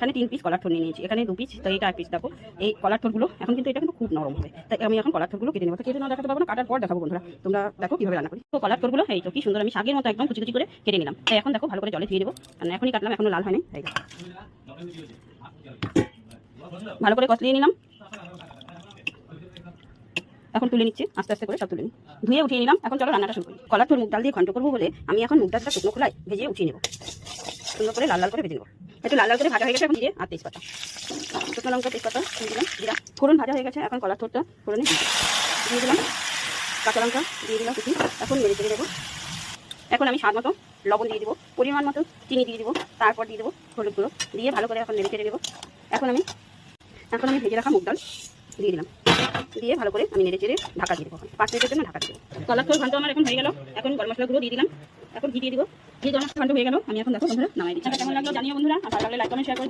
এখানে 3 পিস কলার থোড় নিয়ে নিয়েছি, এখানে 2 পিস, তো এটা 1 পিস। দেখো এই কলার থোড়গুলো এখন কিন্তু এটা কিন্তু খুব নরম হবে, তাই আমি এখন কলার থোড়গুলো কেটে নেবো। তো কেটে না দেখাতে পারবো না, কাটার পর দেখাবো বন্ধুরা, তোমরা দেখো কিভাবে রান্না করি। তো কলার থোড়গুলো এই তো কি সুন্দর আমি শাকের মতো একদম কুচি কুচি করে কেটে নিলাম। তাই এখন দেখো ভালো করে জলে ধুয়ে দেবো, কারণ এখনই কাটলাম, এখনো লাল হয়নি। এই ভালো করে কষলিয়ে নিলাম, এখন তুলে নিচ্ছি আস্তে আস্তে করে, সব তুলে নিই, ধুয়ে উঠিয়ে নিলাম। এখন চলো রান্নাটা শুরু করি। কলার থোড় মুগ ডাল দিয়ে ঘন্ট করবো বলে আমি এখন মুগ ডালটা শুকনো খোলায় ভেজে উঠিয়ে নেবো, সুন্দর করে লাল লাল করে ভেজে নেবো। একটু লাল লাল করে ভাজা হয়ে গেছে, এখন জিরে আর তেজপাতা, শুকনো লঙ্কা, তেজপাতা দিয়ে দিলাম, জিরা ফোড়ন ভাজা হয়ে গেছে। এখন কলার থোড়টা ফোড়নে দিয়ে দিলাম, কাঁচা লঙ্কা দিয়ে দিলাম কুচি, এখন নেড়ে চেড়ে দেবো। এখন আমি স্বাদ মতো লবণ দিয়ে দেবো, পরিমাণ মতো চিনি দিয়ে দেবো, তারপর দিয়ে দেবো হলুদ গুঁড়ো, দিয়ে ভালো করে এখন নেড়ে চেড়ে দেবো। এখন আমি ভেজে রাখা মুগ ডাল দিয়ে দিলাম, দিয়ে ভালো করে আমি নেড়ে চেড়ে ঢাকা দিয়ে দেবো, 5 মিনিটের জন্য ঢাকা দিয়ে দেবো। কলার থোড় ঘন্ট আমার এখন হয়ে গেল, এখন গরম মশলা গুঁড়ো দিয়ে দিলাম, এখন ঘি দিয়ে দিব, দিয়ে গরম মশলা ঘন্ট হয়ে গেল। আমি এখন দেখো বন্ধুরা নামাই দিচ্ছি। কেমন লাগলো জানিও বন্ধুরা, আর ভালো লাগলে লাইক কমেন্ট শেয়ার করে দিও।